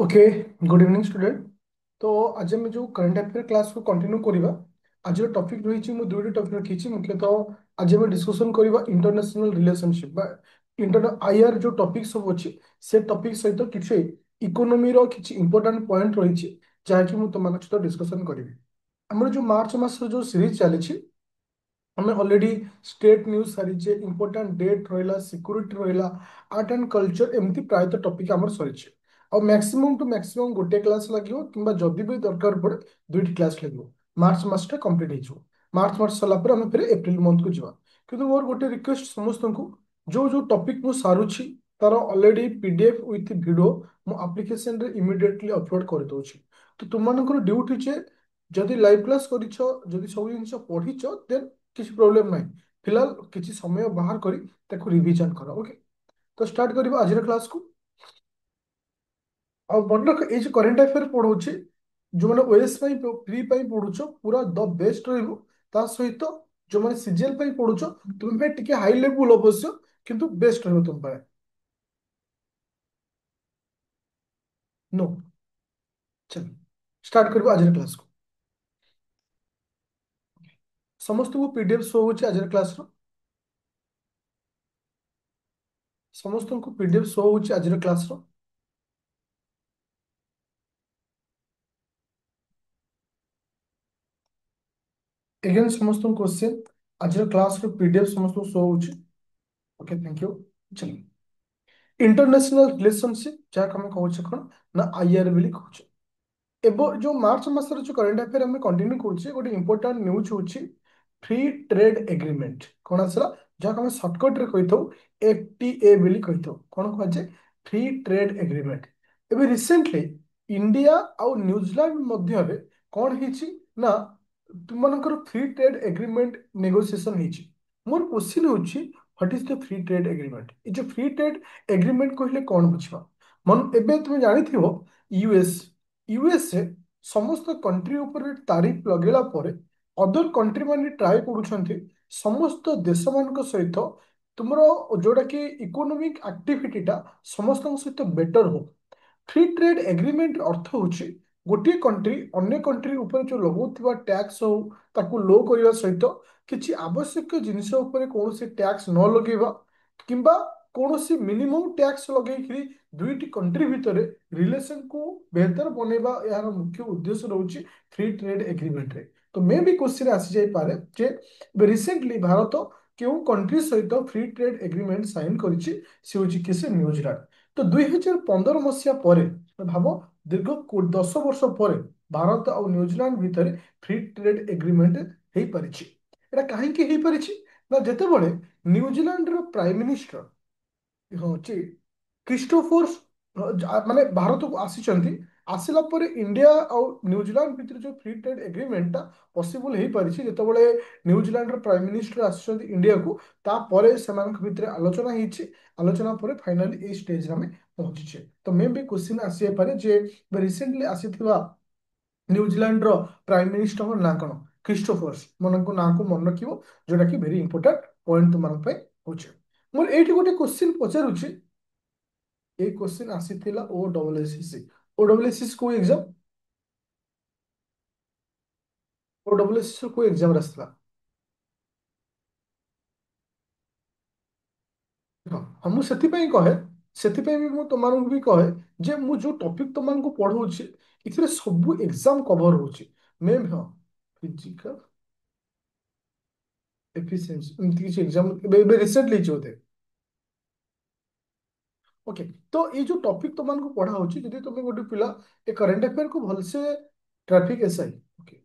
Okay. Good evening student. तो आज आम जो करंट अफेयर क्लास को कंटिन्यू करवा। आज टॉपिक रही दुईटी टॉपिक रखी मुख्यतः आज आम डिस्कसन करवा इंटरनेशनल रिलेशनशिप इंटर आईआर जो टॉपिक सब अच्छी से टॉपिक सहित किसी इकोनॉमी रो किसी इंपोर्टेंट पॉइंट रही जहाँकि मुझे तुम सहित डिस्कसन करी। आमर जो मार्च मास जो सीरीज चली आम ऑलरेडी स्टेट न्यूज सारी इंपोर्टेंट डेट रहा सिक्योरिटी रहा आर्ट एंड कल्चर एमती प्रायतः टॉपिक आमर सरी और मैक्सिमम टू मैक्सिमम गोटे क्लास लगे कि जदि भी दरकार पड़े दुईटी क्लास लगे मार्च मसटा कंप्लीट हो मार्च मास सरला आम फिर एप्रिल मंथ को जावा। किंतु मोर गोटे रिक्वेस्ट समस्त को जो जो टॉपिक मुझे सारुची तार ऑलरेडी पीडीएफ विथ वीडियो मो एप्लिकेशन रे इमिडिएटली अपलोड कर दूची। तो तुम ड्यूटी जे जदि लाइव क्लास करिछ जदि सब जिन पढ़ीच देन किसी प्रोब्लेम ना फिलहाल किसी समय बाहर करी ताको रिवीजन कर। ओके। तो स्टार्ट करिबा आज क्लास को। और मन रख ये करेन्ट अफेयर पढ़ाऊँ जो मैंने ओएस प्री पढ़ुच पूरा द बेस्ट रही सहित जो मैंने सीजीएल पढ़ुच तुम्हें टिके हाई लेवल अवश्य किंतु बेस्ट रही तुम पे। नो। चल स्टार्ट करिबा आज क्लास को। समस्त को पीडीएफ शो होची आज क्लास रो समस्त को पीडीएफ शो होची आज क्लास रो। एगेन समस्त क्वेश्चन आज क्लास रो पीडीएफ समस्त शो होची। Okay thank you. चलिए इंटरनेशनल रिलेशनशिप जहाँ आम कहे कौन ना आईआर बोली कहे। एवं जो मार्च मासर जो करंट अफेयर आम कंटिन्यू करुचे गोटे इंपोर्टाट न्यूज हूँ फ्री ट्रेड एग्रीमेंट कौन आसला जहाँ आम सर्टकट रे कही एफटीए बोली कही कौन कहुए फ्री ट्रेड एग्रीमेंट। एवं रिसेंटली इंडिया आउ न्यूजीलैंड मध्य कौन है ना तुमर फ्री ट्रेड एग्रीमेंट नेगोशिएशन होती। मोर क्वेश्चन होची what is the free trade agreement. ये जो फ्री ट्रेड एग्रीमेंट कहले कौन बुझा मन एबे तुम जानी यूएस यूएसए समस्त कंट्री ऊपर तारिफ लगेला पर अदर कंट्री माने ट्राए करूछंती समस्त देश मान सहित तुमर जोटा कि इकोनॉमिक एक्टिविटीटा समस्त सहित बेटर हो। फ्री ट्रेड एग्रीमेंट अर्थ होची गोटे कंट्री अन्य कंट्री ऊपर जो लगुवा टैक्स हो ताकू लो करने सहित किसी आवश्यक जिनिस ऊपर कौन टैक्स न लगेगा किंबा कौन मिनिमम टैक्स लगे दुईटी कंट्री भितर रिलेशन को बेहतर बनैबा यार मुख्य उद्देश्य रोचे फ्री ट्रेड एग्रीमेंट रे। तो मे भी क्वेश्चन आसी जाई पारे जे रिसेंटली भारत क्यों कंट्री सहित फ्री ट्रेड एग्रीमेंट साइन करिछि से होछि किसे न्यूजीलैंड। तो 2015 मसीहा पर भाव दीर्घ 10 वर्ष पर भारत और न्यूजीलैंड भितर फ्री ट्रेड एग्रीमेंट हो पारिछि। एटा काहेकि हो पारिछि ना जेतेबेले न्यूजीलैंड रो प्राइम मिनिस्टर हচ্ছে क्रिस्टोफर माने भारत को आसीचंती आसिला पर इंडिया और न्यूजीलैंड भितर जो फ्री ट्रेड एग्रीमेंट पॉसिबल हो पारिछि जेतेबेले न्यूजीलैंड रो प्राइम मिनिस्टर आसीचंती इंडिया को तापर सेमानक भितर आलोचना ହେଇछि आलोचना पर फाइनली ए स्टेज रे हमें पहुंची। तो मे भी क्वेश्चन आसी पारे जे रिसेंटली आसीथिबा न्यूजीलैंड रो प्राइम मिनिस्टर ना कौन क्रिस्टोफर्स मन को ना को मन रखियो जोटा कि वेरी इंपोर्टेंट पॉइंट तुम होचे। मोर एठी गोटे क्वेश्चन पचारुछि ये क्वेश्चन आसीथिला O double SSC O double SSC को एग्जाम ओ डबल एसएससी को एग्जाम रसला। हाँ हाँ मु सेथिपई कहे सेथिपई भी मु तुमମାନଙ୍କୁ भी कहे जे मु जो टॉपिक तुमମାନଙ୍କୁ पढौछि इथिरे सब एग्जाम कवर होछि मेम हाँ फिजिकल एफिशिएंसी एमती किसी एग्जाम रिसेंटली होते। ओके। तो ये जो टॉपिक तुमको पढ़ा होची यदि तुम गोटे पिला ए करंट अफेयर को भलसे ट्रैफिक एसआई ओके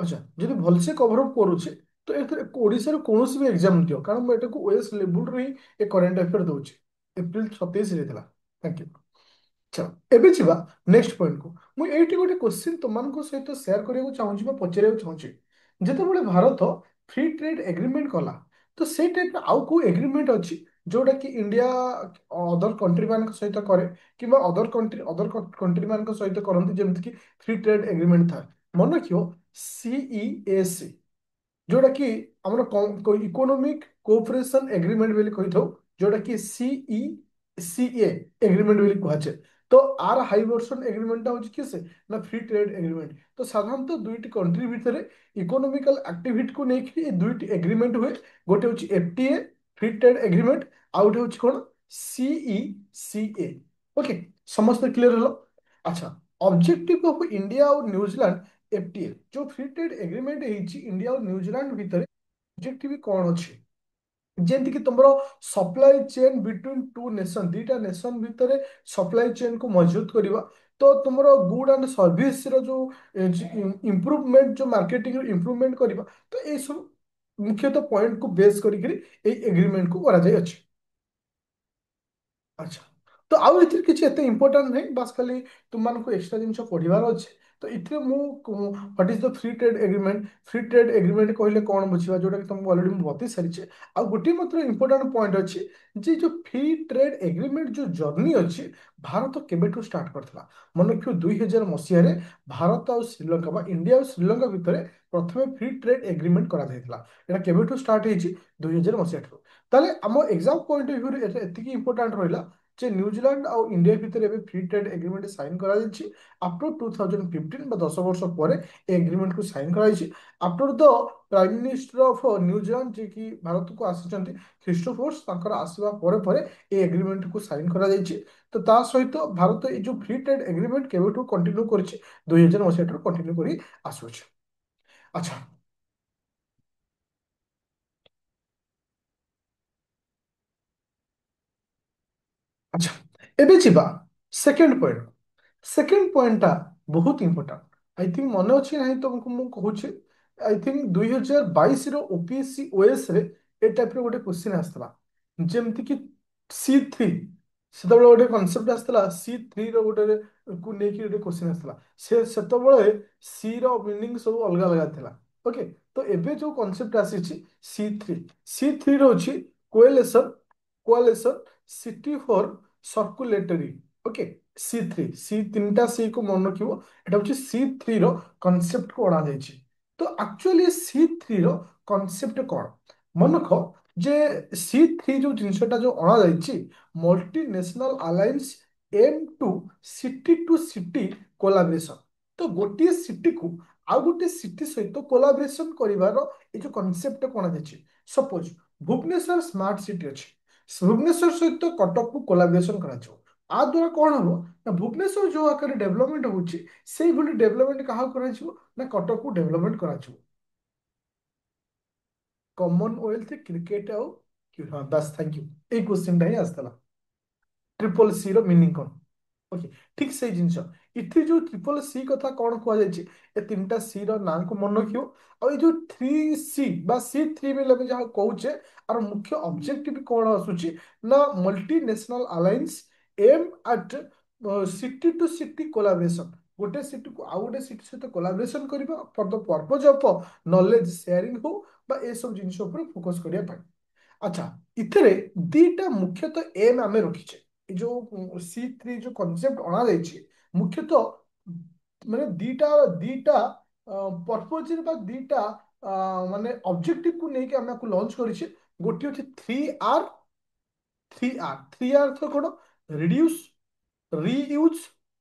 अच्छा जब भलसे कवर अप करुचे तो ओडिशा कौन भी एग्जाम दियो कारण मुझे ओएस लेवल रे ए करंट अफेयर दूसरी एप्रिल 27 रे थिला। Thank you. चलो एबे छिबा नेक्स्ट पॉइंट को मुझे एठी गोटे क्वेश्चन तुमको सहित शेयर करने चाहूँगी पचारे चाहूँगी जितेबाला भारत फ्री ट्रेड एग्रीमेंट कला तो से टाइप आउ को एग्रीमेंट अच्छी जोटा कि इंडिया अदर कंट्री मान सहित करे कि अदर कंट्री मान सहित करती जमीक कि फ्री ट्रेड एग्रीमेंट था मन रखियो सीईएसी जोटा कि आम इकोनॉमिक कोऑपरेशन एग्रीमेंट बोली कही था जोटा कि सीई सीए एग्रीमेंट बोली कहुचे। तो आर हाई वर्सन एग्रीमेंट हूँ कि से ना फ्री ट्रेड एग्रीमेंट। तो साधारणतः दुईटी कंट्री भितर इकोनॉमिकल एक्टिविटी को लेकिन ये दुईटी एग्रीमेंट हुए। गोटे हूँ एफटीए फ्री ट्रेड एग्रीमेंट, आउ गोटे हूँ कौन सीईसीए। ओके, समस्त क्लियर हलो। अच्छा, ऑब्जेक्टिव ऑफ इंडिया और न्यूजीलैंड एफटीए जो फ्री ट्रेड एग्रीमेंट है इंडिया और न्यूजीलैंड भितर ऑब्जेक्टिव कौन अच्छी जेमती कि तुम supply chain between two nation दीटा नेशन भितर सप्लाई चेन को मजबूत करवा। तो तुम गुड एंड सर्विस रो जो इम्प्रूवमेंट जो मार्केटिंग इम्प्रूवमेंट करवा। तो ये सब मुख्यतः पॉइंट को बेस करी एग्रीमेंट को करा जाय अछि। अच्छा, तो आउ एथिर किछि एते इंपोर्टेंट नहीं, बस खाली तुम मानको एक्स्ट्रा जिनिस पढ़िबार अछि। तो इथे मु what is the free trade agreement, free trade agreement कहले कोन बुझिबा जोटा कि तुमको ऑलरेडी मु बतै सारिछे। आ गोटे मात्र इंपोर्टेंट पॉइंट अछि जे जो फ्री ट्रेड एग्रीमेंट जो जर्नी अछि भारत केबेठू स्टार्ट करथला। मन रखियो 2000 मसिया रे भारत और श्रीलंका बा इंडिया और श्रीलंका भितर प्रथमे फ्री ट्रेड एग्रीमेंट करा जायतला। एटा केबेठू स्टार्ट हेछि 2000 मसिया ठू। ताले आम एग्जाम पॉइंट ऑफ व्यू रे एतिकी इंपोर्टेंट रहिला जे न्यूजीलैंड और इंडिया भितर एबे फ्री ट्रेड एग्रीमेंट साइन करा जायछि आफ्टर 2015 बा 10 वर्ष पर एग्रीमेंट को साइन करा जायछि। After the prime minister of New Zealand जे कि भारत को आसिचंती ख्रिस्टोफोर्स तांकर आसीबा परे परे ए एग्रीमेंट को साइन करा जायछि। तो ता सहित भारत ए जो फ्री ट्रेड एग्रीमेंट केबेठू कंटिन्यू करछि 2000 मसिया कंटिन्यू करी आसुछि। अच्छा, अच्छा, एबे ଯିବା सेकंड पॉइंट। सेकेंड पॉइंटटा बहुत इंपोर्टेंट आई थिंक मन अच्छी ना तुमको मु कहूँ। आई थिंक 2022 ओपीएससी ओएस रे ए टाइप रे गोटे क्वेश्चन आसला जेमती कि C3 से गोटे कनसेप्ट आसला C3 रो गोटे को लेकिन गोटे क्वेश्चन आसला से सेतबळे सी रो मीनिंग सब अलग अलग थिला। ओके, तो एबे जो कनसेप्ट आसी C3 रो अछि coalition coalition city for circulatory. Okay, C तीनटा सी को मन रखियो एटा होची C3 रो कॉन्सेप्ट को अणा जायछि। तो एक्चुअली C3 रो कॉन्सेप्ट कोन मन रख जे C3 जो जिनसटा जो अणा जायछि मल्टीनेशनल अलायंस एम टू सिटी कोलाब्रेशन। तो गोटे सिटी को आउ गोटे सिटी सहित कोलाब्रेशन करिवार ए जो कॉन्सेप्ट कोन जायछि। सपोज भुवनेश्वर स्मार्ट सिटी अछि, भुवनेश्वर सहित कटक को कोलाब्रेशन करा आ द्वारा कौन हम ना भुवनेश्वर जो आकार डेवलपमेंट होची से भली डेवलपमेंट कहा करा ना कटक को डेवलपमेंट करा कॉमनवेल्थ क्रिकेट आउ हाँ बस थैंक यू। এই क्वेश्चन ही आसला ट्रिपल सी रो मीनिंग कौन। ओके, ठीक से जिनस इथि जो ट्रिपल सी कथा कौन कहुई ए तीनटा सी रो नाम को मन रखियो। और ये जो 3C बा C3 में लगे जहाँ कहूचे आर मुख्य ऑब्जेक्टिव कौन आसुची ना multi national alliance aim at city to city collaboration. गोटे सिटी को आउ गोटे सिटी सहित कोलाब्रेशन करबा for the purpose of knowledge sharing हो बा ए सब जिनिस ऊपर फोकस करिया पाई। अच्छा, इथरे दीटा मुख्यतः एम आमे रखिचे ए जो C3 जो कॉन्सेप्ट अणा जायछि मुख्यतः माने दीटा दीटा पर्पज बा दीटा माने ऑब्जेक्टिव को लेके हम लॉन्च करिछे। गोटे होछि 3R। 3R तो कौन रिड्यूस रीयूज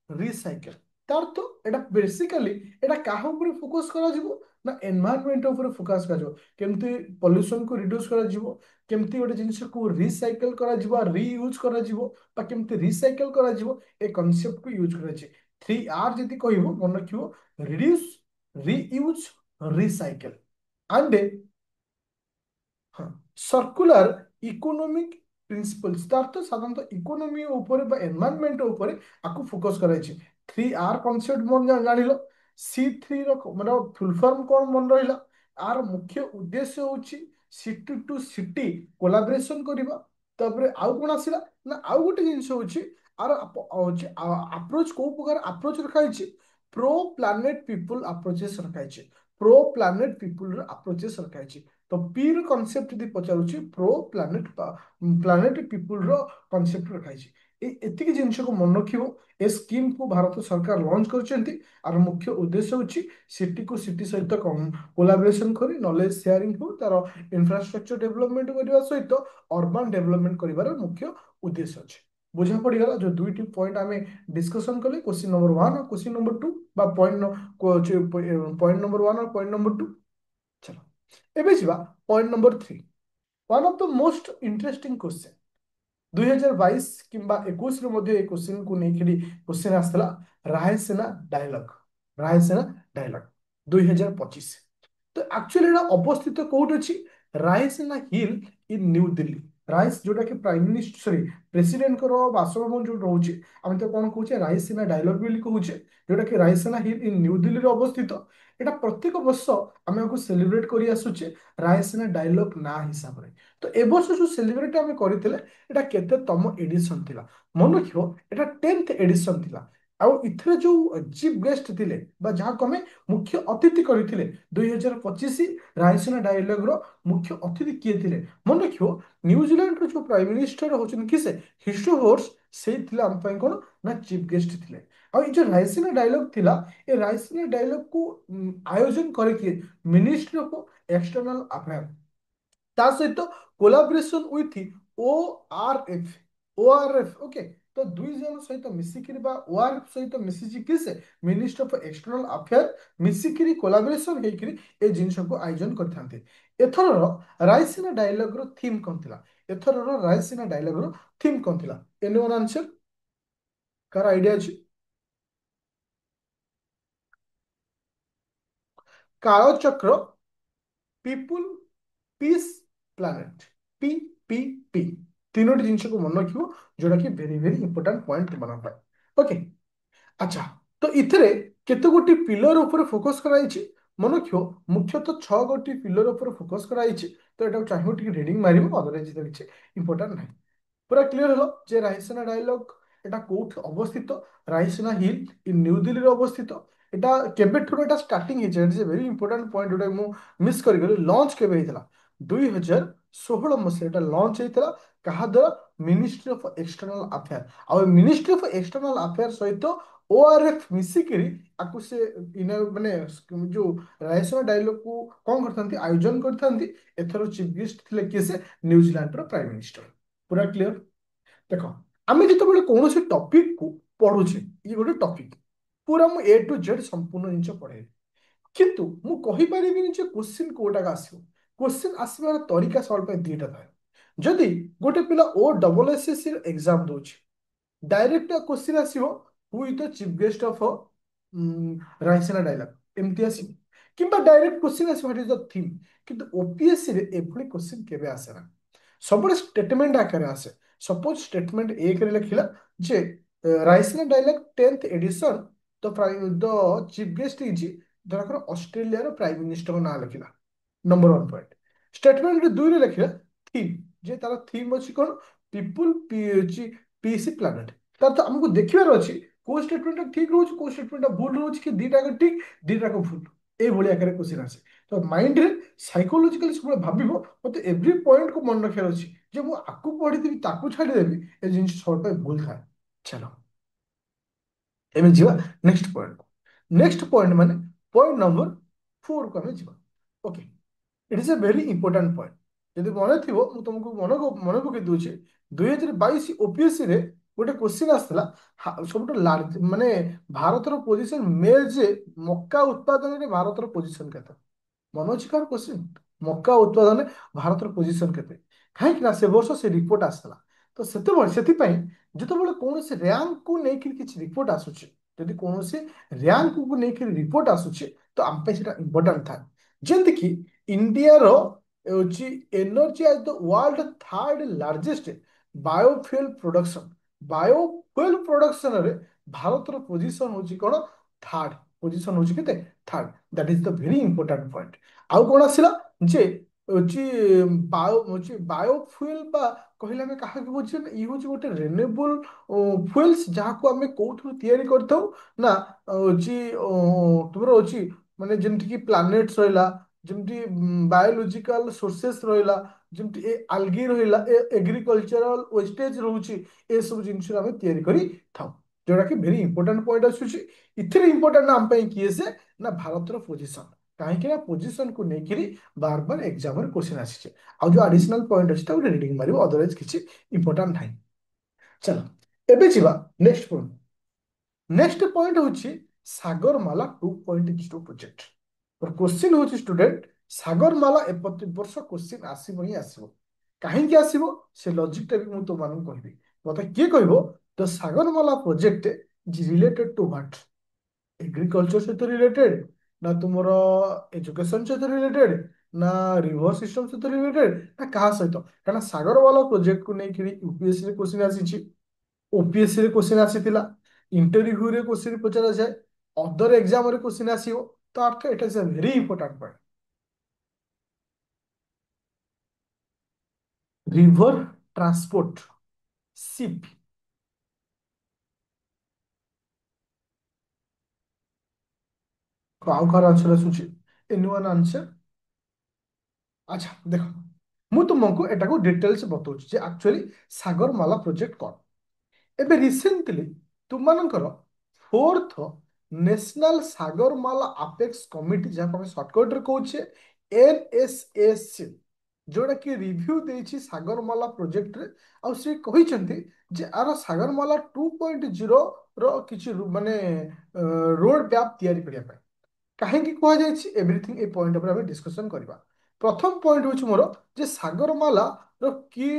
रिसाइकल। तार तो एटा बेसिकली एटा काहा ऊपर फोकस करा जिवो ना एनवायरनमेंट ऊपर फोकस करा जिवो केमती पोल्यूशन को रिड्यूस करा जिवो केमती गोटे जिनिस को रिसाइकल करा जिवो रीयूज करा जिवो बा केमती रिसाइकल करा जिवो ए कांसेप्ट को यूज करा छै। 3R जदी कहबो मन रखियो रिड्यूस रीयूज रिसाइकल एंड हाँ सर्कुलर इकोनॉमिक प्रिंसिपल्स तार तो साधारणतः इकोनॉमी ऊपर बा एनवायरनमेंट ऊपर आकु फोकस कराइछि। 3R कॉन्सेप्ट मन जानिलो। C3 रो मतलब फुल फॉर्म कोन मन रहिला आर मुख्य उद्देश्य होछि सिटी टू सिटी कोलाबोरेशन करिबा। तापर आउ कोन आसिला ना आउ गोटे जिंस होछि आर होछि अप्रोच को प्रकार अप्रोच रखाइछि प्रो प्लानेट पीपल अप्रोचेस रखाइछि प्रो प्लानेट पीपल अप्रोचेस रखाइछि। तो पी रो कॉन्सेप्ट यदि पचारुछि प्रो प्लानेट प्लानेट पीपल रो कॉन्सेप्ट रखाइछि। एतिकी जिनिस को मन रखिबो ए स्कीम को भारत सरकार लॉन्च करछन्ती आर मुख्य उद्देश्य होछि सिटी को सिटी सहित कोलाबोरेशन करी नॉलेज शेयरिंग हो तार इंफ्रास्ट्रक्चर डेवलपमेंट करबा सहित अर्बन डेवलपमेंट करिवार मुख्य उद्देश्य अछि। बुझा पड़गला जो दुईटी पॉइंट आम डिस्कसन कले क्वेश्चन नंबर 1 और क्वेश्चन नंबर 2 बा पॉइंट नंबर 1 और पॉइंट नंबर 2। चलो एबे जीवा point number 3। One of the most interesting question 2022 किंबा 21 रे मध्ये ए क्वेश्चन को नेकरी क्वेश्चन आस्तला रायसेना डायलॉग। रायसेना डायलॉग 2025। तो एक्चुअली एटा अवस्थित कोउट अछि Raisina hill in New Delhi. राइस जोटा कि प्राइम मिनिस्टर सॉरी प्रेसिडेंट को बासभवन जो रोचे आम तो कौन कहूचे रायसेना डायलॉग बोली कहूचे जोटा कि Raisena hill in New Delhi रे अवस्थित। एटा प्रत्येक वर्ष आम आपको सेलिब्रेट करी आसुचे रायसेना डायलॉग ना हिसाब रे। तो ए वर्ष जो सेलिब्रेट आम करथिले एटा केते तम एडिशन थिला मन रखियो एटा 10th एडिशन थिला। आउ इथरे जो चीफ गेस्ट थिले बा जहा को हमें मुख्य अतिथि करथिले 2025 रायसेना डायलॉग रो मुख्य अतिथि किए थिले मन रखियो न्यूजीलैंड रो जो प्राइम मिनिस्टर होचन किसे हिस्टोवर्स से थिला हम पई कोन ना चीफ गेस्ट थिले। और ये जो रायसेना डायलॉग थिला ए रायसेना डायलॉग को आयोजन करे कि मिनिस्ट्री ऑफ एक्सटर्नल अफेयर ता सहित collaboration with ORF. ORF okay तो दुई जन सहित मिसिकिरी बा ओआरएफ सहित मिसिची किसे मिनिस्टर ऑफ एक्सटर्नल अफेयर मिसिकिरी कोलाबरेशन हेकिरी ए जिंस को आयोजन करथांते। एथर रायसीना डायलॉग रो थीम कोन थिला एथर रायसीना डायलॉग रो थीम कोन थिला एनीवन आंसर कार आईडिया अछि। Kalachakra people peace planet P P P तीनोटी जिनस को मन रखियो जोटा कि वेरी वेरी इंपोर्टेंट पॉइंट बना पाए ओके। अच्छा तो इथरे केते गोटी पिलर ऊपर फोकस कराइछि मन रखियो मुख्यतः 6 गोटी पिलर ऊपर फोकस कराइछि। तो एटा चाहिए टिके रीडिंग मारिबो अदरवाइज किछि इंपोर्टेंट नाही। पूरा क्लियर हलो जे रायसेना डायलॉग एटा कोठ अवस्थित Raisena hill in New Delhi रे अवस्थित। एटा केबेठुर एटा स्टार्टिंग हिचे it is a very important point जोटा मु मिस करि गेली लॉन्च केबे हितला 2016 मसिया एटा लॉन्च हितला कहा द्वारा मिनिस्ट्री ऑफ एक्सटर्नल अफेयर आ मिनिस्ट्री ऑफ एक्सटर्नल अफेयर सहित ओआरएफ मिसिकिरी आकु से इन माने जो रायसेना डायलॉग को कोन करथांती आयोजन करथांती। एथरो चीफ गेस्ट थिले किसे न्यूजीलैंड रो प्राइम मिनिस्टर। पूरा क्लियर देख आम जो कौन से टॉपिक को पढ़ुचे ये गोटे टॉपिक पूरा मु ए टू जेड संपूर्ण जिन पढ़े किंतु मु कहि परिबिनी जे क्वेश्चन कोटाक आसीबो। क्वेश्चन आसबार तरीका सब पे दुईटा थाए जदि गोटे पिला ओ डबल एसएससी एग्जाम दोछि डायरेक्ट क्वेश्चन आसीबो who is the chief guest of Raisina dialogue एमती आसीबो किंबा डायरेक्ट क्वेश्चन आसीबो व्हाट इज द थीम। किंतु ओपीएससी रे एभली क्वेश्चन केबे आसेना सब स्टेटमेंट आकार आसे। सपोज स्टेटमेंट एक रे लिखिला जे Raisina dialogue 10th edition the chief guest is धरकर ऑस्ट्रेलिया रो प्राइम मिनिस्टर को नाम लिखिला नंबर 1 पॉइंट। स्टेटमेंट रे 2 रे लिखिला थीम जे तार थीम अछि कोन पीपुल पीसी प्लैनेट। तार तो हमको देखिबार अछि को स्टेटमेंट ठीक रहउछि को स्टेटमेंट भूल रहउछि कि दीटा का ठीक दीटा का भूल ए भली आकार क्वेश्चन आसे। तो माइंड रे साइकोलॉजिकली सब भाबिबो मते एवरी पॉइंट को मन रखियार अछि जे मु आकु पढिथिबि ताकु छाडी देबि ए जिनिस सब पे भूल थाए। चलो एमे जीवा नेक्स्ट पॉइंट। नेक्स्ट पॉइंट माने पॉइंट नंबर 4 को हमें जीवा okay. It is a very important point यदि मन थी मु तुमको मन पकई दूचे 2022 ओपीएससी रे गोटे क्वेश्चन आसला सब लार्ज माने भारत पोजीशन मेल जे मक्का उत्पादन रे भारत पोजीशन केते मन अछि कार क्वेश्चन मक्का उत्पादन भारत पोजीशन केते कहीं से वर्ष से रिपोर्ट आसला। तो से जितेबाला कौन से रैंक को लेकर किसी रिपोर्ट आसूचे जदि कौन से रैंक को लेकर रिपोर्ट आसूचे तो आम पे सेटा इंपोर्टेंट था जेंति कि इंडिया रो energy as the world third largest biofuel production. Biofuel production रे भारत रो पोजीशन होची कोन थर्ड पोजीशन होची केते third that is the very important point. आउ कोन आसिला जे होची बायोफ्यूल बा कहले हमें कहा कि बुझे ये हूँ गोटे रेन्यूएबल फ्यूल्स जहाँ को आम कौटू तैयारी करथाउ ना तुमर अच्छी माने जमती कि प्लानेट्स रहिला जमती बायोलॉजिकल सोर्सेस रहिला जमती ए आल्गी रहिला ए एग्रीकल्चरल वेस्टेज रहउची ए सब जिनिस आम तैयारी करी थाउ जोटा कि वेरी इंपोर्टेंट पॉइंट आसुची। इथिरे इंपोर्टेंट आम पई किए से ना भारत रो पोजीशन कहीं ना पोजीशन को लेकर बार बार एग्जाम रे क्वेश्चन आसी। आ जो एडिशनल पॉइंट अच्छे रीडिंग मारिबो अदरवाइज किसी इंपोर्टेंट नहीं। चलो ଏବେ ଯିବା ନେକ୍ସଟ ପଏଣ୍ଟ। ନେକ୍ସଟ ପଏଣ୍ଟ ହଉଛି ସାଗରମାଲା 2.0 ପ୍ରୋଜେକ୍ଟ। କ୍ୱେଶ୍ଚିନ୍ ହଉଛି ଷ୍ଟୁଡେଣ୍ଟ, ସାଗରମାଲା ଏପରି ବର୍ଷ କ୍ୱେଶ୍ଚିନ୍ ଆସିବ ହିଁ ଆସିବ। କାହିଁକି ଆସିବ ସେ ଲଜିକଟା ବି ମୁଁ ତୁମମାନଙ୍କୁ କହିବି। ମତେ କିଏ କହିବ the Sagarmala project related to what? Agriculture ସହିତ ରିଲେଟେଡ, ନା ତୁମର ଏଜୁକେସନ ସହିତ ରିଲେଟେଡ, ନା ରିଭର ସିଷ୍ଟମ ସହିତ ରିଲେଟେଡ, ନା କାହା ସହିତ? କାରଣ ସାଗରମାଲା ପ୍ରୋଜେକ୍ଟକୁ ନେଇକି ୟୁପିଏସସି ରେ କ୍ୱେଶ୍ଚିନ୍ ଆସିଛି, ଓପିଏସସି ରେ କ୍ୱେଶ୍ଚିନ୍ ଆସିଥିଲା, ଇଣ୍ଟରଭ୍ୟୁରେ କ୍ୱେଶ୍ଚିନ୍ ପଚରାଯାଏ, ଅଦର ଏକ୍ଜାମରେ କ୍ୱେଶ୍ଚିନ୍ ଆସିବ। ତ ଅର୍ଥ ଇଟ୍ is a very important point। River transport, ship. ଆଉ କାହାର ଆନ୍ସର ଆସୁଛି? ଏନିୱାନ୍ ଆନ୍ସର? ଆଚ୍ଛା ଦେଖ, ମୁଁ ତୁମକୁ ଏଟାକୁ ଡିଟେଲ୍ସ ବତାଉଛି ଯେ ଆକ୍ଚୁଆଲି ସାଗରମାଲା ପ୍ରୋଜେକ୍ଟ କ'ଣ। ଏବେ ରିସେଣ୍ଟଲି ତୁମମାନଙ୍କର fourth national Sagarmala apex committee, ଯାହାକୁ ଆମେ ସର୍ଟକଟରେ କହୁଛେ NSAC, ଯୋଉଟା କି ରିଭ୍ୟୁ ଦେଇଛି ସାଗରମାଲା ପ୍ରୋଜେକ୍ଟରେ। ଆଉ ସେ କହିଛନ୍ତି ଯେ ଆର ସାଗରମାଲା 2.0 ର କିଛି ମାନେ ରୋଡ ମ୍ୟାପ୍ ତିଆରି କରିବା ପାଇଁ। କାହିଁକି କୁହାଯାଇଛି ଏଭ୍ରିଥିଙ୍ଗ ଏ ପଏଣ୍ଟ ଉପରେ ଆମେ ଡିସ୍କସନ କରିବା। ପ୍ରଥମ ପଏଣ୍ଟ ହଉଛି ମୋର ଯେ ସାଗରମାଲା ର କି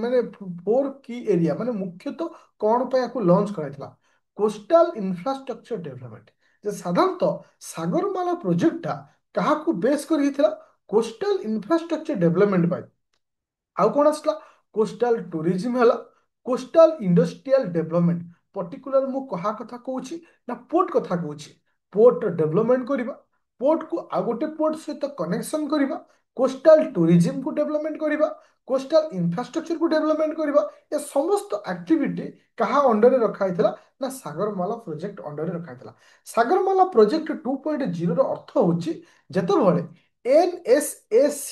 ମାନେ ଫୋର କି ଏରିଆ, ମାନେ ମୁଖ୍ୟତଃ କଣ ପାଇଁ ଆକୁ ଲଞ୍ଚ କରାଯାଇଥିଲା? Coastal infrastructure development. ଯେ ସାଧାରଣତଃ ସାଗରମାଲା ପ୍ରୋଜେକ୍ଟଟା କାହାକୁ ବେସ୍ କରି ହେଇଥିଲା? କୋଷ୍ଟାଲ ଇନଫ୍ରାଷ୍ଟ୍ରକ୍ଚର ଡେଭଲପମେଣ୍ଟ ପାଇଁ। ଆଉ କଣ ଆସିଲା? କୋଷ୍ଟାଲ ଟୁରିଜିମ ହେଲା, କୋଷ୍ଟାଲ ଇଣ୍ଡଷ୍ଟ୍ରିଆଲ ଡେଭଲପମେଣ୍ଟ। ପର୍ଟିକୁଲାର ମୁଁ କାହା କଥା କହୁଛି ନା ପୋର୍ଟ କଥା କହୁଛି। ପୋର୍ଟ ଡେଭଲପମେଣ୍ଟ କରିବା, ପୋର୍ଟକୁ ଆଉ ଗୋଟେ ପୋର୍ଟ ସହିତ କନେକ୍ସନ କରିବା, କୋଷ୍ଟାଲ ଟୁରିଜିମକୁ ଡେଭଲପମେଣ୍ଟ କରିବା, କୋଷ୍ଟାଲ ଇନଫ୍ରାଷ୍ଟ୍ରକ୍ଚରକୁ ଡେଭଲପମେଣ୍ଟ କରିବା। ଏ ସମସ୍ତ ଆକ୍ଟିଭିଟି କାହା ଅଣ୍ଡରରେ ରଖାଯାଇଥିଲା? ନା ସାଗରମାଲା ପ୍ରୋଜେକ୍ଟ ଅଣ୍ଡରରେ ରଖାଯାଇଥିଲା। ସାଗରମାଲା ପ୍ରୋଜେକ୍ଟ 2.0 ର ଅର୍ଥ ହଉଛି ଯେତେବେଳେ NSAC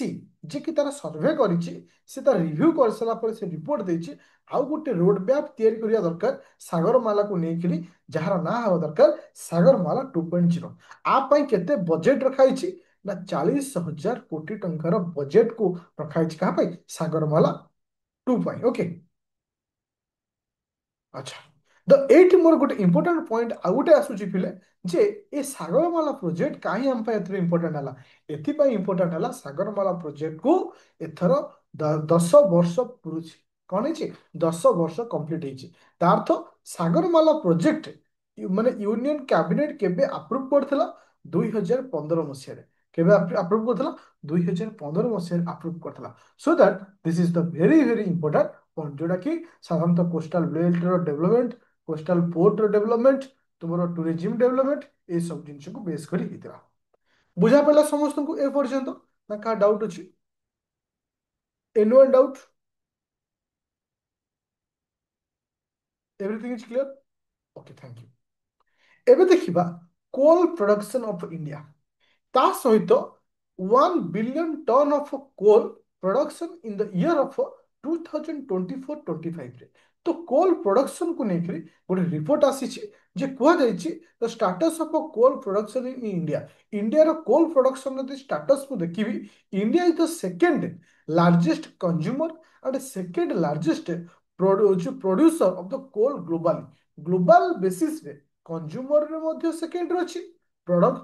ଯେ କି ତାର ସର୍ଭେ କରିଛି, ସେ ତାର ରିଭ୍ୟୁ କରିସାରିଲା ପରେ ସେ ରିପୋର୍ଟ ଦେଇଛି ଆଉ ଗୋଟେ ରୋଡ ମ୍ୟାପ୍ ତିଆରି କରିବା ଦରକାର ସାଗରମାଲାକୁ ନେଇକିରି, ଯାହାର ନାଁ ହେବା ଦରକାର ସାଗରମାଲା 2.0। ଆ ପାଇଁ କେତେ ବଜେଟ ରଖାଯାଇଛି? ନା 40,000 କୋଟି ଟଙ୍କାର ବଜେଟକୁ ରଖାଯାଇଛି। କାହା ପାଇଁ? ସାଗରମାଲା 2 ପାଇଁ। ଓକେ, ଆଚ୍ଛା। ତ ଏଇଠି ମୋର ଗୋଟେ ଇମ୍ପୋର୍ଟାଣ୍ଟ ପଏଣ୍ଟ ଆଉ ଗୋଟେ ଆସୁଛି ପିଲେ, ଯେ ଏ ସାଗରମାଲା ପ୍ରୋଜେକ୍ଟ କାହିଁ ଆମ ପାଇଁ ଏଥିରେ ଇମ୍ପୋର୍ଟାଣ୍ଟ ହେଲା? ଏଥିପାଇଁ ଇମ୍ପୋର୍ଟାଣ୍ଟ ହେଲା ସାଗରମାଲା ପ୍ରୋଜେକ୍ଟକୁ ଏଥର 10 ବର୍ଷ ପୁରୁଛି। କଣ ହେଇଛି? 10 ବର୍ଷ କମ୍ପ୍ଲିଟ ହେଇଛି। ତା ଅର୍ଥ ସାଗରମାଲା ପ୍ରୋଜେକ୍ଟ ମାନେ ୟୁନିୟନ କ୍ୟାବିନେଟ କେବେ ଆପ୍ରୁଭ କରିଥିଲା? 2015 ମସିହାରେ। କେବେ ଆପ୍ରୁଭ କରିଥିଲା? 2015 ମସିହାରେ ଆପ୍ରୁଭ କରିଥିଲା। So that this is the very very important point, ଯୋଉଟା କି ସାଧାରଣତଃ କୋଷ୍ଟାଲ ବେଲ୍ଟର ଡେଭଲପମେଣ୍ଟ, କୋଷ୍ଟାଲ ପୋର୍ଟର ଡେଭଲପମେଣ୍ଟ, ତୁମର ଟୁରିଜିମ ଡେଭଲପମେଣ୍ଟ, ଏସବୁ ଜିନିଷକୁ ବେସ୍ କରି ହେଇଥିଲା। ବୁଝା ପଡ଼ିଲା ସମସ୍ତଙ୍କୁ ଏ ପର୍ଯ୍ୟନ୍ତ? ନା କାହା ଡାଉଟ୍ ଅଛି? Any doubt? Everything is clear? Okay, thank you. ଏବେ ଦେଖିବା କୋଲ ପ୍ରଡକ୍ସନ ଅଫ ଇଣ୍ଡିଆ, ତା ସହିତ 1 billion ton of coal production in the year of 2024-25 ରେ। ତ କୋଲ ପ୍ରଡକ୍ସନ କୁ ନେଇକରି ଗୋଟେ ରିପୋର୍ଟ ଆସିଛି, ଯେ କୁହାଯାଇଛି the status of coal production in India. ଇଣ୍ଡିଆର କୋଲ ପ୍ରଡକ୍ସନ ଯଦି ଷ୍ଟାଟସ୍ ମୁଁ ଦେଖିବି, India is the second largest consumer and second largest producer of the coal globally. Global ବେସିସରେ କନଜ୍ୟୁମରରେ ମଧ୍ୟ ସେକେଣ୍ଡରେ ଅଛି,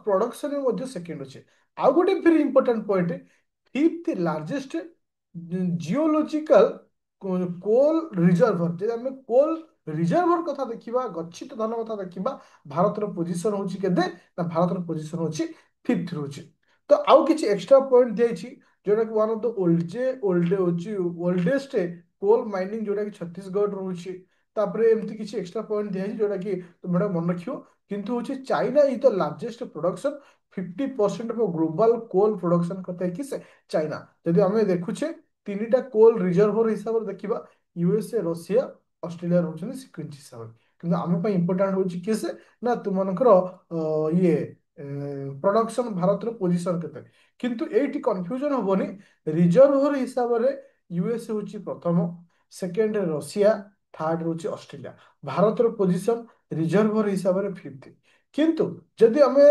ପ୍ରଡକ୍ସନରେ ମଧ୍ୟ ସେକେଣ୍ଡ ଅଛି। ଆଉ ଗୋଟେ very important point, fifth largest geological coal ରିଜର୍ଭର। ଯଦି ଆମେ କୋଲ ରିଜର୍ଭର କଥା ଦେଖିବା, ଗଚ୍ଛିତ ଧାନ କଥା ଦେଖିବା, ଭାରତର ପୋଜିସନ ହଉଛି କେତେ? ନା ଭାରତର ପୋଜିସନ ହଉଛି ଫିଫ୍ଥ ରହୁଛି। ତ ଆଉ କିଛି ଏକ୍ସଟ୍ରା ପଏଣ୍ଟ ଦିଆଯାଇଛି, ଯୋଉଟା କି one of the oldest coal mining, ଯୋଉଟା କି ଛତିଶଗଡ଼ ରହୁଛି। ତାପରେ ଏମିତି କିଛି ଏକ୍ସଟ୍ରା ପଏଣ୍ଟ ଦିଆଯାଇଛି, ଯୋଉଟା କି ତୁମେ ମନେ ରଖିବ। କିନ୍ତୁ ହଉଛି China is the largest production, 50% of global coal production କଥା ହେଇକି ସେ ଚାଇନା। ଯଦି ଆମେ ଦେଖୁଛେ ତିନିଟା କୋଲ ରିଜର୍ଭର ହିସାବରେ ଦେଖିବା, ୟୁଏସଏ, ରଷିଆ, ଅଷ୍ଟ୍ରେଲିଆ ରହୁଛନ୍ତି ସିକ୍ୱେନ୍ସ ହିସାବରେ। କିନ୍ତୁ ଆମ ପାଇଁ ଇମ୍ପୋର୍ଟାଣ୍ଟ ହଉଛି କିଏ ସେ? ନା ତୁମମାନଙ୍କର ଇଏ ପ୍ରଡକ୍ସନ, ଭାରତର ପୋଜିସନ କେତେ। କିନ୍ତୁ ଏଇଠି କନଫ୍ୟୁଜନ ହବନି, ରିଜର୍ଭର ହିସାବରେ ୟୁଏସଏ ହଉଛି ପ୍ରଥମ, ସେକେଣ୍ଡରେ ରଷିଆ, ଥାର୍ଡ ରହୁଛି ଅଷ୍ଟ୍ରେଲିଆ। ଭାରତର ପୋଜିସନ ରିଜର୍ଭର ହିସାବରେ ଫିଫ୍ଥ। କିନ୍ତୁ ଯଦି ଆମେ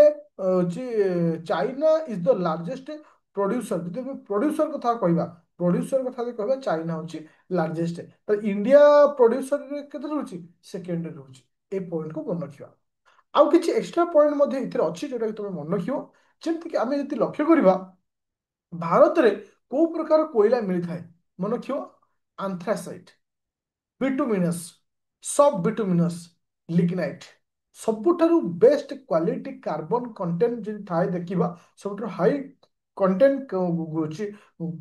China is the largest producer, ଯଦି ଆମେ ପ୍ରୋଡ୍ୟୁସର କଥା କହିବା, प्रोड्यूसर कथा जदि कहबा चाइना होची लार्जेस्ट पर इंडिया प्रोड्यूसर रे केते रहउची सेकेंड रे रहउची ए पॉइंट को मन रखिबा आउ किछि एक्स्ट्रा पॉइंट मध्ये इथिर अछि जोटा कि तुमे मन रखियो जेमति कि आमे जदि लक्ष्य करिबा भारत रे को प्रकार कोयला मिली थाए मन रखियो आंथ्रासाइट बिटुमिनस सब बिटुमिनस लिग्नाइट ସବୁଠାରୁ ବେଷ୍ଟ କ୍ୱାଲିଟି କାର୍ବନ କଣ୍ଟେଣ୍ଟ ଯଦି ଥାଏ ଦେଖିବା ସବୁଠାରୁ ହାଇ କଣ୍ଟେଣ୍ଟ ହଉଛି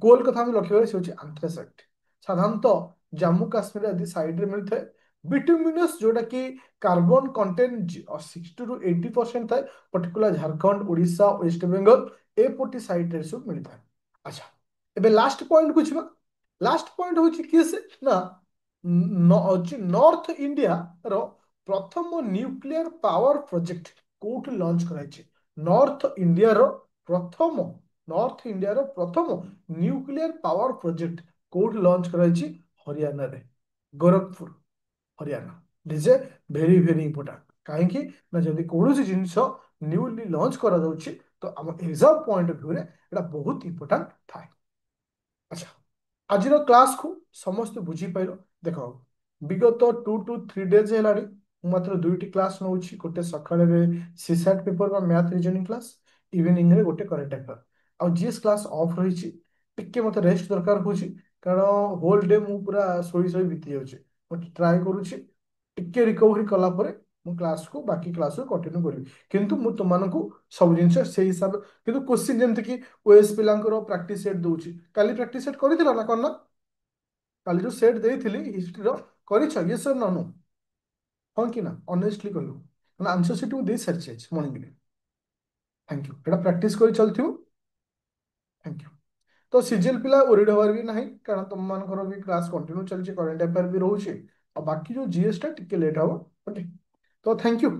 କୋଲ କଥା ଆମେ ଲକ୍ଷ୍ୟ କରିବା ସେ ହଉଛି ଆନ୍ଥ୍ରାସାଇଟ୍ ସାଧାରଣତଃ ଜାମ୍ମୁ କାଶ୍ମୀର ଆଦି ସାଇଡରେ ମିଳିଥାଏ ବିଟୁମିନସ୍ ଯୋଉଟା କି କାର୍ବନ କଣ୍ଟେଣ୍ଟ 60 ରୁ 80% ଥାଏ ପର୍ଟିକୁଲାର ଝାରଖଣ୍ଡ ଓଡ଼ିଶା ୱେଷ୍ଟ ବେଙ୍ଗଲ ଏପଟି ସାଇଡରେ ସବୁ ମିଳିଥାଏ ଆଚ୍ଛା ଏବେ ଲାଷ୍ଟ ପଏଣ୍ଟ କୁ ଯିବା ଲାଷ୍ଟ ପଏଣ୍ଟ ହଉଛି କିଏ ସେ ନା ହଉଛି ନର୍ଥ ଇଣ୍ଡିଆର ପ୍ରଥମ ନ୍ୟୁକ୍ଲିୟର ପାୱାର ପ୍ରୋଜେକ୍ଟ କୋଉଠି ଲଞ୍ଚ କରାଯାଇଛି ପ୍ରଥମ ନର୍ଥ ଇଣ୍ଡିଆର ପ୍ରଥମ ନ୍ୟୁକ୍ଲିୟର ପାୱାର ପ୍ରୋଜେକ୍ଟ କୋଉଠି ଲଞ୍ଚ କରାଯାଇଛି ହରିୟାଣାରେ ଗୋରଖପୁର ହରିୟାଣା ଇଟ୍ ଏ ଭେରି ଭେରି ଇମ୍ପୋର୍ଟାଣ୍ଟ କାହିଁକି ନା ଯଦି କୌଣସି ଜିନିଷ ନ୍ୟୁଲି ଲଞ୍ଚ କରାଯାଉଛି ତ ଆମ ଏକ୍ସାମ ପଏଣ୍ଟ ଅଫ ଭ୍ୟୁରେ ଏଇଟା ବହୁତ ଇମ୍ପୋର୍ଟାଣ୍ଟ ଥାଏ ଆଚ୍ଛା ଆଜିର କ୍ଲାସକୁ ସମସ୍ତେ ବୁଝିପାରିଲ ଦେଖ ବିଗତ 2 to 3 days ହେଲାଣି ମୁଁ ମାତ୍ର ଦୁଇଟି କ୍ଲାସ ନେଉଛି ଗୋଟେ ସକାଳରେ ସିସାଟ ପେପର ବା ମ୍ୟାଥ ରିଜନିଂ କ୍ଲାସ ଇଭିନିଂରେ ଗୋଟେ କରେଣ୍ଟ ଆଫେୟାର ଆଉ ଜିଏସ୍ କ୍ଲାସ ଅଫ୍ ରହିଛି ଟିକେ ମତେ ରେଷ୍ଟ ଦରକାର ହଉଛି କାରଣ ହୋଲ ଡେ ମୁଁ ପୁରା ଶୋଇ ଶୋଇ ବିତି ଯାଉଛି ମୁଁ ଟ୍ରାଏ କରୁଛି ଟିକେ ରିକଭରି କଲା ପରେ ମୁଁ କ୍ଲାସକୁ ବାକି କ୍ଲାସକୁ କଣ୍ଟିନ୍ୟୁ କରିବି କିନ୍ତୁ ମୁଁ ତୁମମାନଙ୍କୁ ସବୁ ଜିନିଷ ସେଇ ହିସାବରେ କିନ୍ତୁ କୋଶ୍ଚିନ୍ ଯେମିତି କି ଓଏସ୍ ପିଲାଙ୍କର ପ୍ରାକ୍ଟିସ ସେଟ୍ ଦଉଛି କାଲି ପ୍ରାକ୍ଟିସ ସେଟ୍ କରିଥିଲ ନା କଣ ନା କାଲି ଯୋଉ ସେଟ୍ ଦେଇଥିଲି ହିଷ୍ଟ୍ରିର କରିଛ ଇଏ ସାର୍ ନନୁ ହଁ କି ନା ଅନେଷ୍ଟଲି କହିବୁ ମାନେ ଆନ୍ସର ସିଟ୍ ମୁଁ ଦେଇ ସାରିଛି ଆଜି ମର୍ଣ୍ଣିଂରେ ଥ୍ୟାଙ୍କ ୟୁ ଏଇଟା ପ୍ରାକ୍ଟିସ କରି ଚାଲିଥିବ ଥ୍ୟାଙ୍କ ୟୁ ତ ସିଜିଏଲ ପିଲା ଓରିଡ୍ ହବାର ବି ନାହିଁ କାରଣ ତମମାନଙ୍କର ବି କ୍ଲାସ କଣ୍ଟିନ୍ୟୁ ଚାଲିଛି କରେଣ୍ଟ ଆଫେୟାର ବି ରହୁଛି ଆଉ ବାକି ଯୋଉ ଜିଏସ୍ ଟା ଟିକେ ଲେଟ୍ ହବ ଓକେ ତ ଥ୍ୟାଙ୍କ ୟୁ